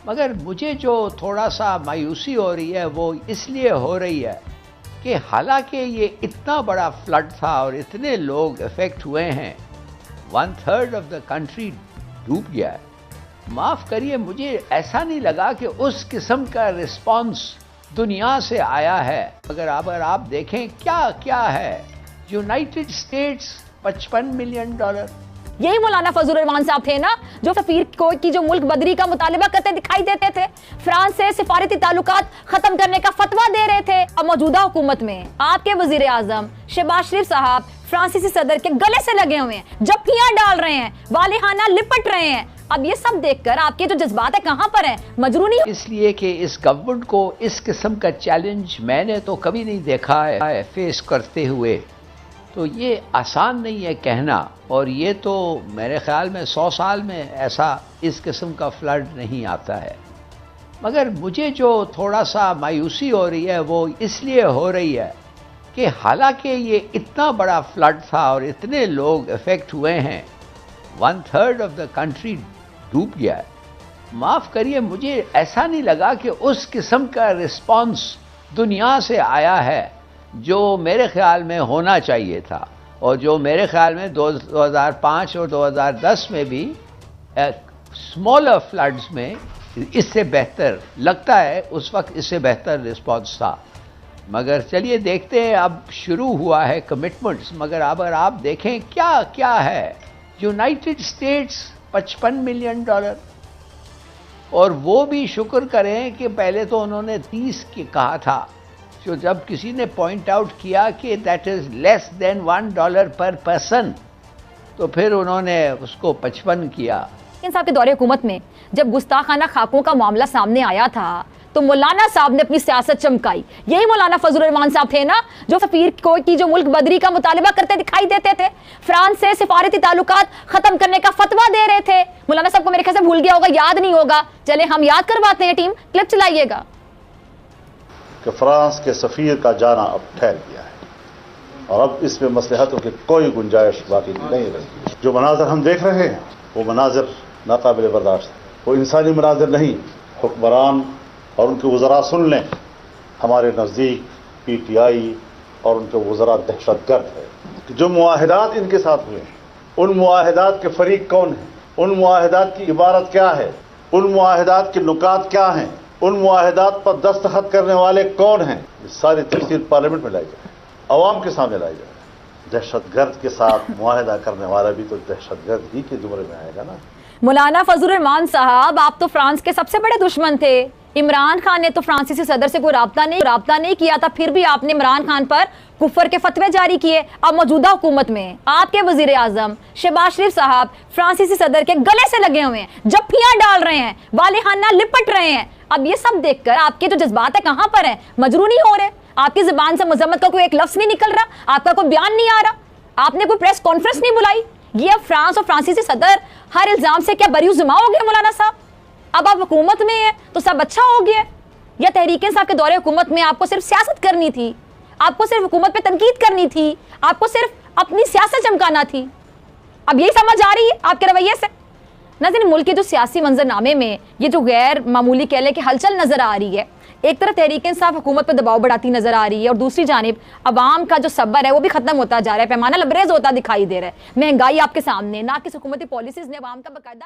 مگر مجھے جو تھوڑا سا مایوسی ہو رہی ہے وہ اس لیے ہو رہی ہے کہ حالانکہ یہ اتنا بڑا فلڈ تھا اور اتنے لوگ افیکٹ ہوئے ہیں، 1/3 آف دا کنٹری ڈوب گیا ہے، معاف کریے مجھے ایسا نہیں لگا کہ اس قسم کا رسپانس دنیا سے آیا ہے۔ اگر آپ دیکھیں کیا ہے، یونائٹڈ اسٹیٹس $55 ملین، یہی مولانا فضل الرحمان صاحب تھے نا جو سفیر کی جو ملک بدری کا مطالبہ کرتے دکھائی دیتے تھے، فرانس سے سفارتی تعلقات ختم کرنے کا فتویٰ دے رہے تھے، اور موجودہ حکومت میں آپ کے وزیر اعظم شہباز شریف صاحب فرانسیسی صدر کے گلے سے لگے ہوئے ہیں، جھپکیاں ڈال رہے ہیں، والہانہ لپٹ رہے ہیں۔ اب یہ سب دیکھ کر آپ کے جو جذبات ہیں کہاں پر ہیں؟ مجروح نہیں؟ اس لیے کہ اس گورنمنٹ کو اس قسم کا چیلنج میں نے تو کبھی نہیں دیکھا ہے فیس کرتے ہوئے، تو یہ آسان نہیں ہے کہنا، اور یہ تو میرے خیال میں 100 سال میں ایسا اس قسم کا فلڈ نہیں آتا ہے۔ مگر مجھے جو تھوڑا سا مایوسی ہو رہی ہے وہ اس لیے ہو رہی ہے کہ حالانکہ یہ اتنا بڑا فلڈ تھا اور اتنے لوگ افیکٹ ہوئے ہیں، 1/3 آف دا کنٹری ڈوب گیا ہے، معاف کریے مجھے ایسا نہیں لگا کہ اس قسم کا رسپانس دنیا سے آیا ہے جو میرے خیال میں ہونا چاہیے تھا، اور جو میرے خیال میں 2005 اور 2010 میں بھی اسمالر فلڈز میں اس سے بہتر لگتا ہے، اس وقت اس سے بہتر رسپانس تھا۔ مگر چلیے دیکھتے ہیں، اب شروع ہوا ہے کمٹمنٹس، مگر اگر آپ دیکھیں کیا ہے، یونائٹڈ اسٹیٹس $55 ملین، اور وہ بھی شکر کریں کہ پہلے تو انہوں نے 30 کی کہا تھا، جو جب کسی نے پوائنٹ آؤٹ کیا کہ that is less then $1 per person, تو پھر انہوں نے اس کو 55 کیا۔ صاحب کے دور حکومت میں جب گستاخانہ خاکوں کا معاملہ سامنے آیا تھا تو مولانا صاحب نے اپنی سیاست چمکائی۔ یہی مولانا فضل الرحمان صاحب تھے نا جو سفیر کی جو ملک بدری کا مطالبہ کرتے دکھائی دیتے تھے، فرانس سے سفارتی تعلقات ختم کرنے کا فتویٰ دے رہے تھے۔ مولانا صاحب کو میرے خیال سے بھول گیا ہوگا، یاد نہیں ہوگا، چلے ہم یاد کرواتے ہیں، ٹیم کلپ چلائیے گا۔ کہ فرانس کے سفیر کا جانا اب ٹھہر گیا ہے اور اب اس میں مصلحتوں کی کوئی گنجائش باقی نہیں رہی۔ جو مناظر ہم دیکھ رہے ہیں وہ مناظر ناقابل برداشت، وہ انسانی مناظر نہیں۔ حکمران اور ان کے وزراء سن لیں، ہمارے نزدیک پی ٹی آئی اور ان کے وزراء دہشت گرد ہے۔ جو معاہدات ان کے ساتھ ہوئے ہیں، ان معاہدات کے فریق کون ہیں، ان معاہدات کی عبارت کیا ہے، ان معاہدات کے نکات کیا ہیں، ان معاہدات پر دستخط کرنے والے کون ہیں، یہ ساری تفصیل پارلیمنٹ میں لائی جائے، عوام کے سامنے لائی جائے۔ دہشت گرد کے ساتھ معاہدہ کرنے والا بھی تو دہشت گرد ہی کے زمرے میں آئے گا نا۔ مولانا فضل الرحمان صاحب، آپ تو فرانس کے سب سے بڑے دشمن تھے۔ عمران خان نے تو فرانسیسی صدر سے کوئی رابطہ نہیں کیا تھا، پھر بھی آپ نے عمران خان پر کفر کے فتوے جاری کیے۔ اب موجودہ حکومت میں آپ کے وزیر اعظم شہباز شریف صاحب فرانسیسی صدر کے گلے سے لگے ہوئے ہیں، جھپکیاں ڈال رہے ہیں، والہانہ لپٹ رہے ہیں۔ اب یہ سب دیکھ کر آپ کے جو جذبات ہیں کہاں پر ہیں؟ مجروح نہیں ہو رہے؟ آپ کی زبان سے مذمت کا کوئی ایک لفظ نہیں نکل رہا، آپ کا کوئی بیان نہیں آ رہا، آپ نے کوئی پریس کانفرنس نہیں بلائی؟ یہ اب فرانس اور فرانسیسی صدر ہر الزام سے کیا بری ذمہ ہو گئے مولانا صاحب؟ اب آپ حکومت میں ہیں تو سب اچھا ہو گیا؟ یا تحریک انصاف کے دور حکومت میں آپ کو صرف سیاست کرنی تھی، آپ کو صرف حکومت پہ تنقید کرنی تھی، آپ کو صرف اپنی سیاست چمکانا تھی؟ اب یہی سمجھ آ رہی ہے آپ کے رویے سے؟ ناظرین، ملک کے جو سیاسی منظرنامے میں یہ جو غیر معمولی کہہ لیں کہ ہلچل نظر آ رہی ہے، ایک طرف تحریک انصاف حکومت پہ دباؤ بڑھاتی نظر آ رہی ہے، اور دوسری جانب عوام کا جو صبر ہے وہ بھی ختم ہوتا جا رہا ہے، پیمانہ لبریز ہوتا دکھائی دے رہا ہے۔ مہنگائی آپ کے سامنے، نہ کس حکومتی پالیسیز نے عوام کا باقاعدہ